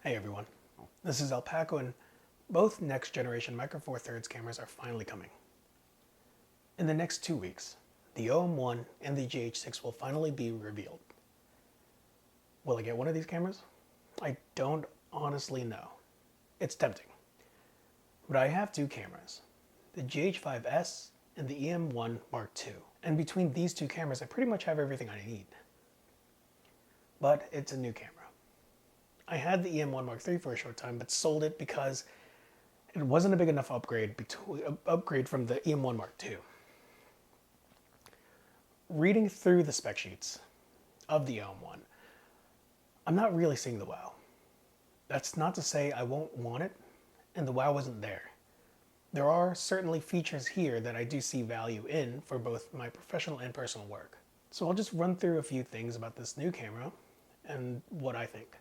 Hey everyone, this is Alpaco and both next generation Micro Four Thirds cameras are finally coming. In the next 2 weeks, the OM-1 and the GH6 will finally be revealed. Will I get one of these cameras? I don't honestly know. It's tempting. But I have two cameras, the GH5S and the OM-1 Mark II. And between these two cameras, I pretty much have everything I need. But it's a new camera. I had the OM-1 Mark III for a short time, but sold it because it wasn't a big enough upgrade from the OM-1 Mark II. Reading through the spec sheets of the OM-1, I'm not really seeing the wow. That's not to say I won't want it, and the wow wasn't there. There are certainly features here that I do see value in for both my professional and personal work. So I'll just run through a few things about this new camera and what I think.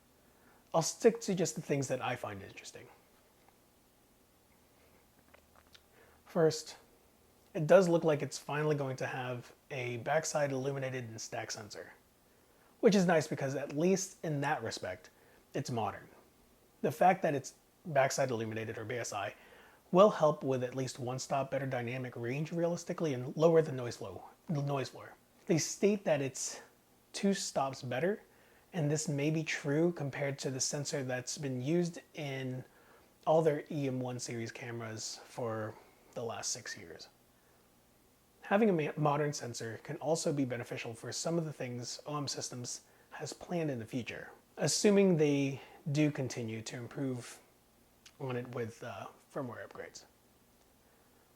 I'll stick to just the things that I find interesting. First, it does look like it's finally going to have a backside illuminated and stack sensor, which is nice because at least in that respect, it's modern. The fact that it's backside illuminated or BSI will help with at least one stop better dynamic range realistically and lower the noise floor. They state that it's 2 stops better, and this may be true compared to the sensor that's been used in all their OM-1 series cameras for the last 6 years. Having a modern sensor can also be beneficial for some of the things OM Systems has planned in the future, assuming they do continue to improve on it with firmware upgrades.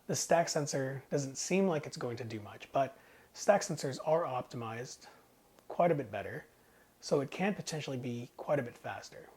The stack sensor doesn't seem like it's going to do much, but stack sensors are optimized quite a bit better, so it can potentially be quite a bit faster.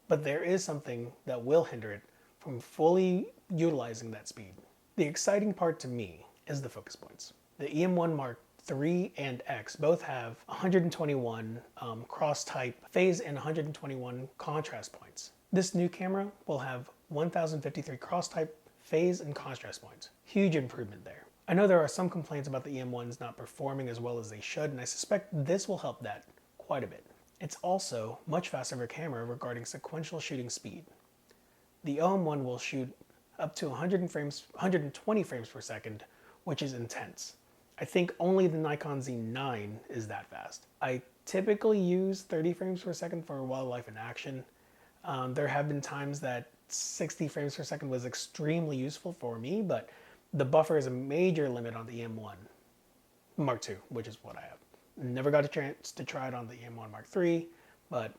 But there is something that will hinder it from fully utilizing that speed. The exciting part to me is the focus points. The OM-1 Mark III and X both have 121 cross-type phase and 121 contrast points. This new camera will have 1053 cross-type phase and contrast points. Huge improvement there. I know there are some complaints about the OM-1s not performing as well as they should, and I suspect this will help that quite a bit. It's also much faster of a camera regarding sequential shooting speed. The OM-1 will shoot up to 120 frames per second, which is intense. I think only the Nikon Z9 is that fast. I typically use 30 frames per second for wildlife in action. There have been times that 60 frames per second was extremely useful for me, but the buffer is a major limit on the OM-1 Mark II, which is what I have. Never got a chance to try it on the OM-1 Mark III, but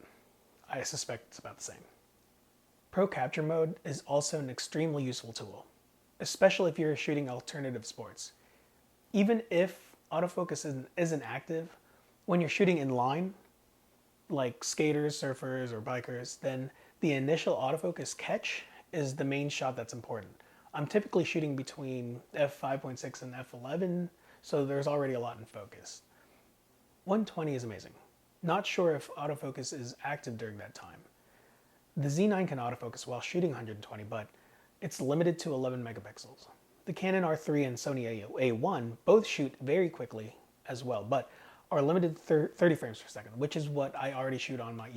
I suspect it's about the same. Pro Capture Mode is also an extremely useful tool, especially if you're shooting alternative sports. Even if autofocus isn't active, when you're shooting in line, like skaters, surfers, or bikers, then the initial autofocus catch is the main shot that's important. I'm typically shooting between f5.6 and f11, so there's already a lot in focus. 120 is amazing. Not sure if autofocus is active during that time. The Z9 can autofocus while shooting 120, but it's limited to 11 megapixels. The Canon R3 and Sony A1 both shoot very quickly as well, but are limited to 30 frames per second, which is what I already shoot on my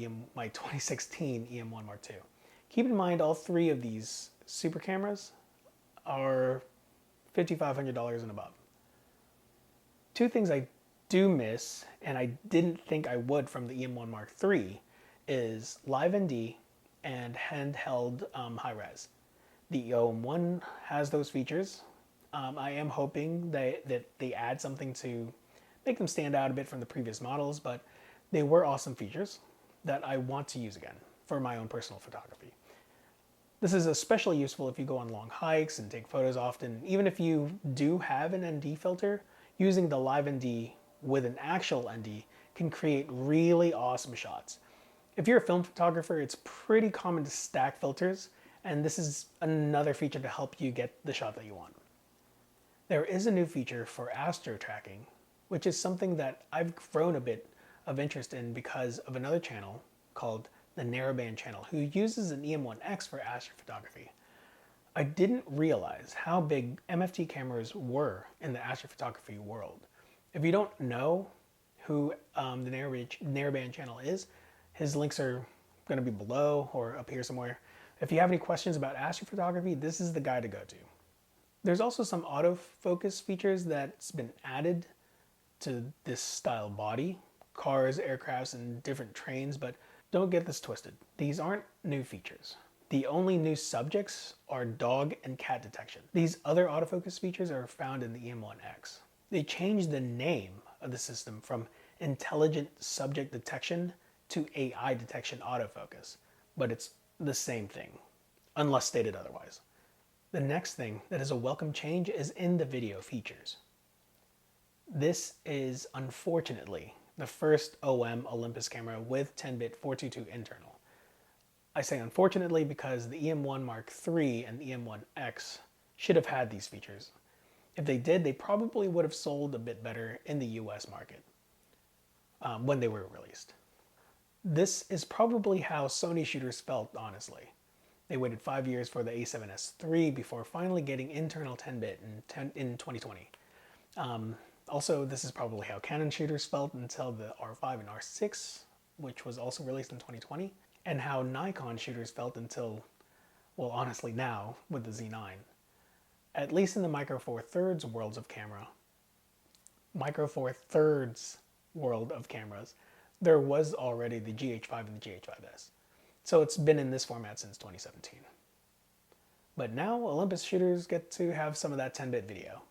2016 OM-1 Mark II. Keep in mind, all three of these super cameras are $5,500 and above. Two things I do miss, and I didn't think I would from the OM-1 Mark III, is live ND and handheld high res. The OM-1 has those features. I am hoping that they add something to make them stand out a bit from the previous models, but they were awesome features that I want to use again for my own personal photography. This is especially useful if you go on long hikes and take photos often. Even if you do have an ND filter, using the live ND with an actual ND can create really awesome shots. If you're a film photographer, it's pretty common to stack filters, and this is another feature to help you get the shot that you want. There is a new feature for astro tracking, which is something that I've grown a bit of interest in because of another channel called the Narrowband channel, who uses an OM-1X for astrophotography. I didn't realize how big MFT cameras were in the astrophotography world. If you don't know who the Narrowband channel is, his links are going to be below or up here somewhere. If you have any questions about astrophotography, this is the guy to go to. There's also some autofocus features that's been added to this style body, cars, aircrafts, and different trains, but don't get this twisted. These aren't new features. The only new subjects are dog and cat detection. These other autofocus features are found in the EM1X. They changed the name of the system from intelligent subject detection to AI detection autofocus, but it's the same thing, unless stated otherwise. The next thing that is a welcome change is in the video features. This is unfortunately the first OM Olympus camera with 10-bit 422 internal. I say unfortunately because the EM1 Mark III and the EM1X should have had these features. If they did, they probably would have sold a bit better in the US market when they were released. This is probably how Sony shooters felt, honestly. They waited 5 years for the A7S III before finally getting internal 10-bit in 2020. Also, this is probably how Canon shooters felt until the R5 and R6, which was also released in 2020, and how Nikon shooters felt until, well, honestly now, with the Z9. At least in the Micro Four Thirds world of cameras, there was already the GH5 and the GH5S. So it's been in this format since 2017. But now Olympus shooters get to have some of that 10-bit video.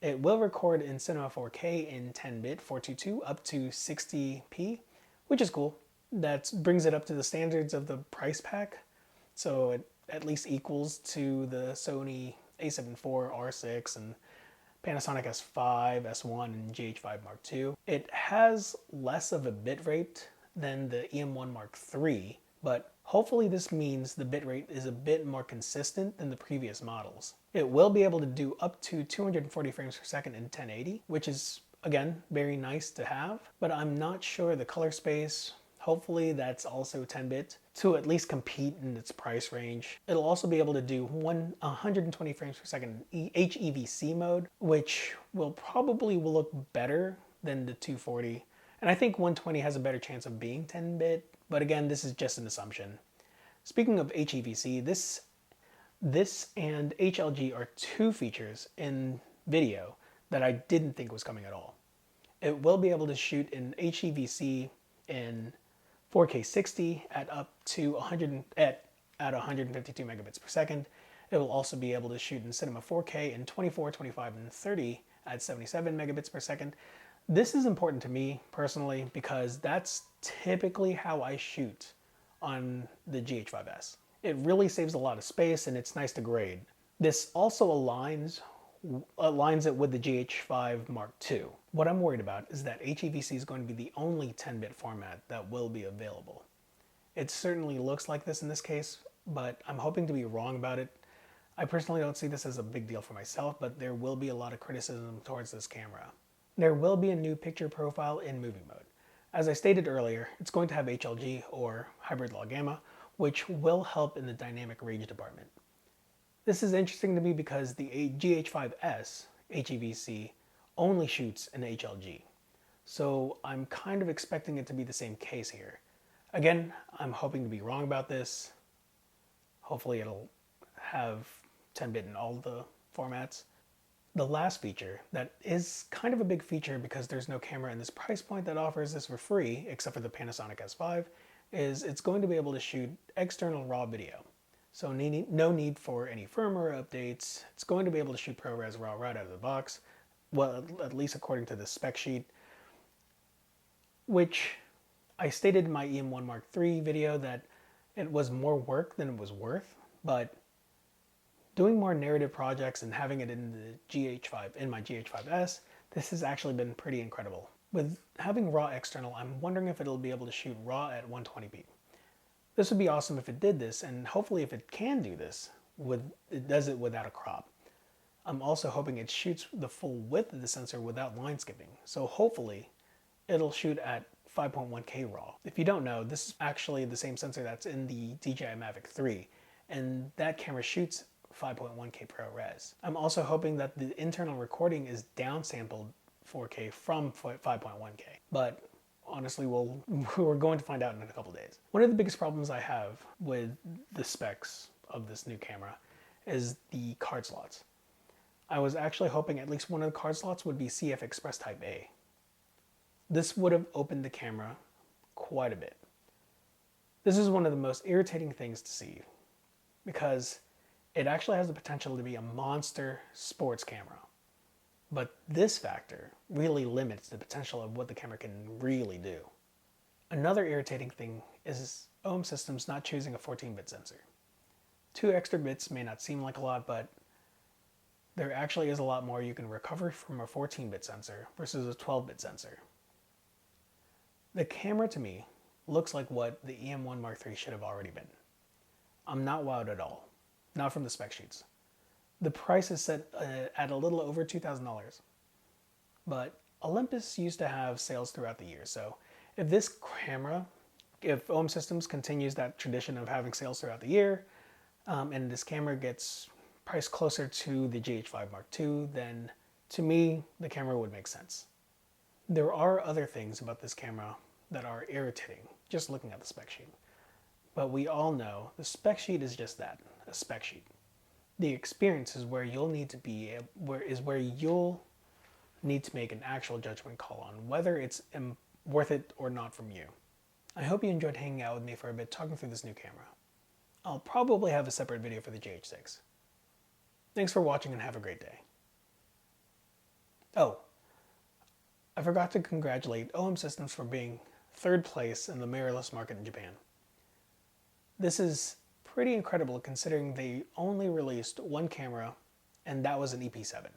It will record in Cinema 4K in 10-bit 422 up to 60p, which is cool. That brings it up to the standards of the price pack. So it at least equals to the Sony A7 IV, R6, and Panasonic S5, S1, and GH5 Mark II. It has less of a bitrate than the EM1 Mark III, but hopefully this means the bitrate is a bit more consistent than the previous models. It will be able to do up to 240 frames per second in 1080, which is, again, very nice to have, but I'm not sure the color space. Hopefully that's also 10-bit to at least compete in its price range. It'll also be able to do 120 frames per second HEVC mode, which will probably look better than the 240. And I think 120 has a better chance of being 10-bit, but again, this is just an assumption. Speaking of HEVC, this and HLG are two features in video that I didn't think was coming at all. It will be able to shoot in HEVC in 4K 60 at up to 152 megabits per second. It will also be able to shoot in Cinema 4K in 24, 25, and 30 at 77 megabits per second. This is important to me personally because that's typically how I shoot on the GH5S. It really saves a lot of space and it's nice to grade. This also aligns it with the GH5 Mark II. What I'm worried about is that HEVC is going to be the only 10-bit format that will be available. It certainly looks like this in this case, but I'm hoping to be wrong about it. I personally don't see this as a big deal for myself, but there will be a lot of criticism towards this camera. There will be a new picture profile in movie mode. As I stated earlier, it's going to have HLG or hybrid log gamma, which will help in the dynamic range department. This is interesting to me because the GH5S HEVC only shoots in HLG. So I'm kind of expecting it to be the same case here. Again, I'm hoping to be wrong about this. Hopefully it'll have 10-bit in all the formats. The last feature that is kind of a big feature because there's no camera in this price point that offers this for free, except for the Panasonic S5, is it's going to be able to shoot external raw video. So no need for any firmware updates. It's going to be able to shoot ProRes RAW right out of the box. Well, at least according to the spec sheet, which I stated in my EM1 Mark III video that it was more work than it was worth, but doing more narrative projects and having it in the GH5, in my GH5S, this has actually been pretty incredible. With having RAW external, I'm wondering if it'll be able to shoot RAW at 120p. This would be awesome if it did this, and hopefully if it can do this, it does it without a crop. I'm also hoping it shoots the full width of the sensor without line skipping, so hopefully it'll shoot at 5.1K RAW. If you don't know, this is actually the same sensor that's in the DJI Mavic 3, and that camera shoots 5.1K ProRes. I'm also hoping that the internal recording is downsampled 4K from 5.1K, but honestly, we're going to find out in a couple days. One of the biggest problems I have with the specs of this new camera is the card slots. I was actually hoping at least one of the card slots would be CF Express Type A. This would have opened the camera quite a bit. This is one of the most irritating things to see because it actually has the potential to be a monster sports camera. But this factor really limits the potential of what the camera can really do. Another irritating thing is OM Systems not choosing a 14-bit sensor. 2 extra bits may not seem like a lot, but there actually is a lot more you can recover from a 14-bit sensor versus a 12-bit sensor. The camera to me looks like what the EM-1 Mark III should have already been. I'm not wowed at all, not from the spec sheets. The price is set at a little over $2,000, but Olympus used to have sales throughout the year, so if OM Systems continues that tradition of having sales throughout the year, and this camera gets priced closer to the GH5 Mark II, then to me, the camera would make sense. There are other things about this camera that are irritating, just looking at the spec sheet. But we all know the spec sheet is just that, a spec sheet. The experience is where you'll need to make an actual judgment call on whether it's worth it or not from you. I hope you enjoyed hanging out with me for a bit talking through this new camera. I'll probably have a separate video for the GH6. Thanks for watching and have a great day. Oh, I forgot to congratulate OM Systems for being 3rd place in the mirrorless market in Japan. This is pretty incredible considering they only released one camera, and that was an EP7.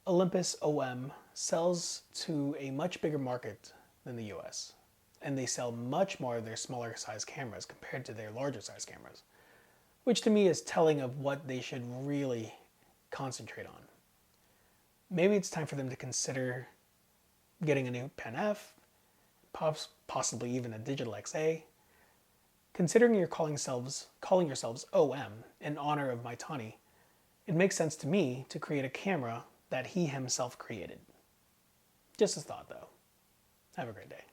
Olympus OM sells to a much bigger market than the US, and they sell much more of their smaller size cameras compared to their larger size cameras, which to me is telling of what they should really concentrate on. Maybe it's time for them to consider getting a new Pen F, possibly even a digital XA. Considering you're calling yourselves OM in honor of Maitani, it makes sense to me to create a camera that he himself created. Just a thought though. Have a great day.